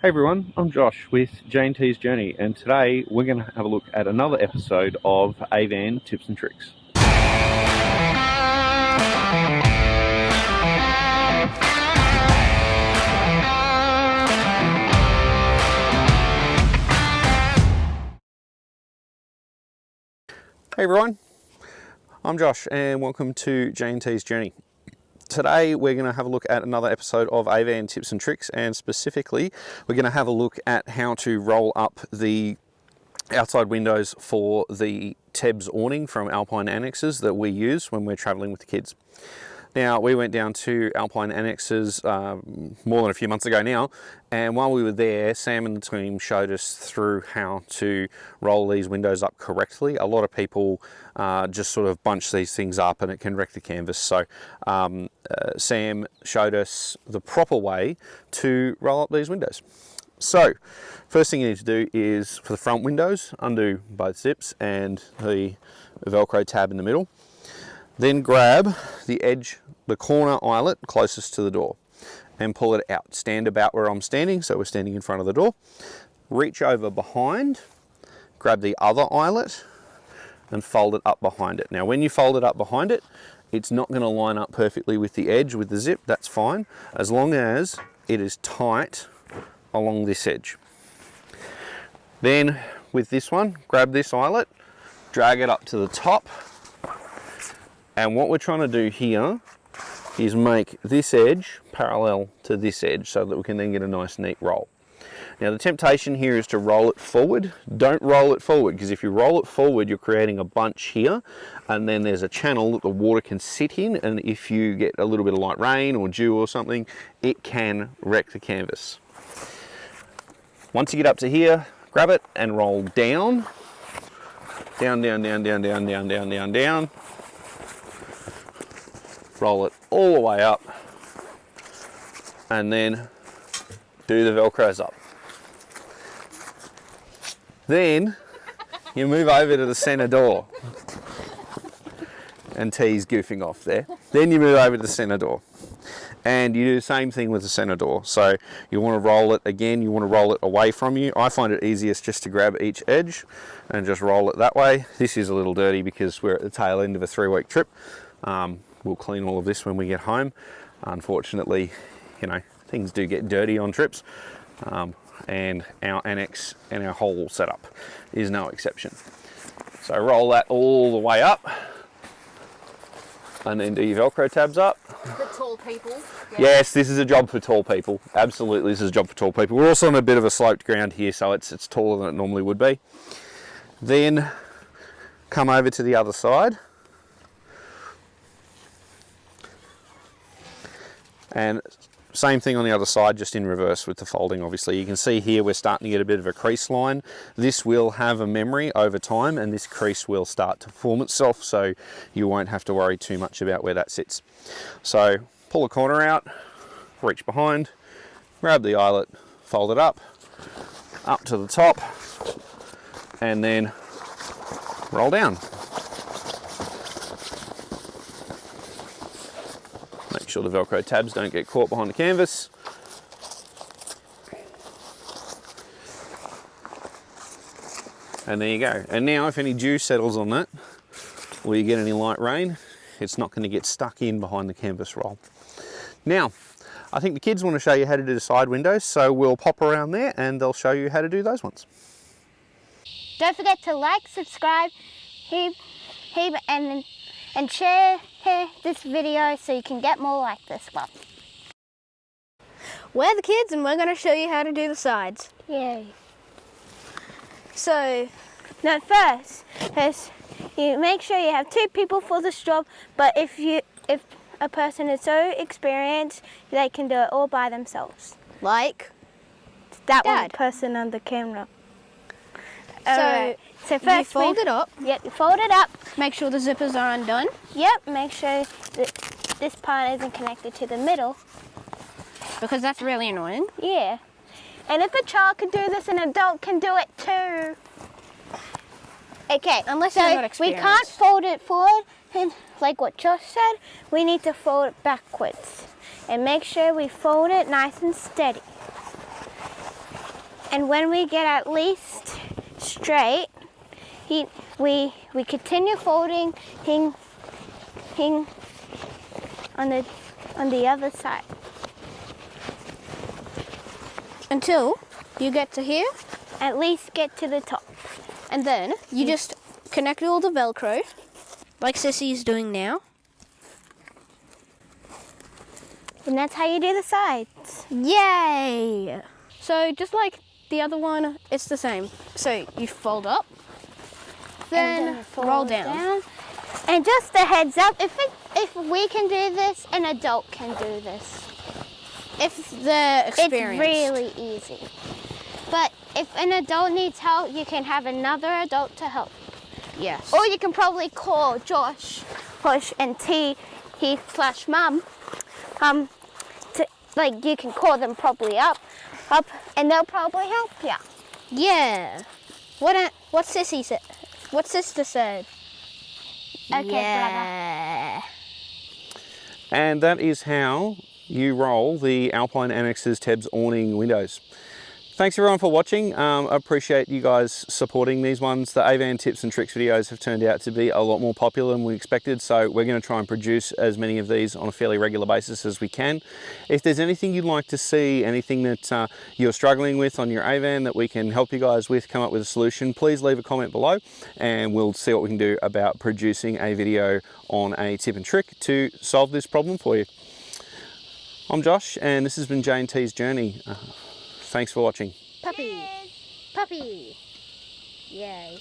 Hey everyone, I'm Josh with J&T's Journey, and today we're going to have a look at another episode of AVan Tips and Tricks. Hey everyone, I'm Josh and welcome to J&T's Journey. Today we're going to have a look at another episode of AVan Tips and Tricks, and specifically we're going to have a look at how to roll up the outside windows for the Tebbs awning from Alpine Annexes that we use when we're travelling with the kids. Now, we went down to Alpine Annexes more than a few months ago now, and while we were there, Sam and the team showed us through how to roll these windows up correctly. A lot of people just sort of bunch these things up and it can wreck the canvas. So Sam showed us the proper way to roll up these windows. So, first thing you need to do is, for the front windows, undo both zips and the Velcro tab in the middle. Then grab the edge, the corner eyelet closest to the door and pull it out. Stand about where I'm standing, so we're standing in front of the door. Reach over behind, grab the other eyelet and fold it up behind it. Now when you fold it up behind it, it's not going to line up perfectly with the edge with the zip, that's fine, as long as it is tight along this edge. Then with this one, grab this eyelet, drag it up to the top. And what we're trying to do here is make this edge parallel to this edge so that we can then get a nice neat roll. Now the temptation here is to roll it forward. Don't roll it forward, because if you roll it forward you're creating a bunch here, and then there's a channel that the water can sit in, and if you get a little bit of light rain or dew or something, it can wreck the canvas. Once you get up to here, grab it and roll down. Down, down, down, down, down, down, down, down, down. Roll it all the way up and then do the Velcros up. Then you move over to the center door, and T's goofing off there. Then you move over to the center door and you do the same thing with the center door. So you want to roll it again, you want to roll it away from you. I find it easiest just to grab each edge and just roll it that way. This is a little dirty because we're at the tail end of a 3-week trip. We'll clean all of this when we get home. Unfortunately, you know, things do get dirty on trips, and our annex and our whole setup is no exception. So roll that all the way up and then do your Velcro tabs up. The tall people. Yeah. Yes, this is a job for tall people. Absolutely, this is a job for tall people. We're also on a bit of a sloped ground here, so it's taller than it normally would be. Then come over to the other side. And same thing on the other side, just in reverse with the folding, obviously. You can see here we're starting to get a bit of a crease line. This will have a memory over time, and this crease will start to form itself, so you won't have to worry too much about where that sits. So pull the corner out, reach behind, grab the eyelet, fold it up to the top, and then roll down. Make sure the Velcro tabs don't get caught behind the canvas. And there you go. And now if any dew settles on that, or you get any light rain, it's not going to get stuck in behind the canvas roll. Now, I think the kids want to show you how to do the side windows, so we'll pop around there and they'll show you how to do those ones. Don't forget to like, subscribe, and share this video so you can get more like this one. We're the kids and we're going to show you how to do the sides. Yay. So, now first, you make sure you have 2 people for this job, but if a person is so experienced, they can do it all by themselves. Like That Dad. one person on the camera. So first you fold it up. Yep, you fold it up. Make sure the zippers are undone. Yep, make sure that this part isn't connected to the middle. Because that's really annoying. Yeah. And if a child can do this, an adult can do it too. Okay, Unless so you're not we experienced. can't fold it forward, and like what Josh said, we need to fold it backwards. And make sure we fold it nice and steady. And when we get at least straight, we continue folding on the other side Until you get to here, at least get to the top. and then you just connect all the Velcro, like Sissy's doing now. And that's how you do the sides. Yay! So just like the other one, it's the same. So you fold up, then fold roll down. And just a heads up, if we can do this, an adult can do this. If they're experienced. It's really easy. But if an adult needs help, you can have another adult to help. Yes. Or you can probably call Josh, Hush, and T, he/Mum. You can call them probably up, and they'll probably help you. Yeah. What Sissy said? What Sister said? Okay, yeah. And that is how you roll the Alpine Annexes Tebbs Awning windows. Thanks everyone for watching. I appreciate you guys supporting these ones. The AVan tips and tricks videos have turned out to be a lot more popular than we expected, so we're going to try and produce as many of these on a fairly regular basis as we can. If there's anything you'd like to see, anything that you're struggling with on your AVan that we can help you guys with, come up with a solution, please leave a comment below and we'll see what we can do about producing a video on a tip and trick to solve this problem for you. I'm Josh and this has been J&T's Journey. Thanks for watching. Puppy. Puppy. Yay.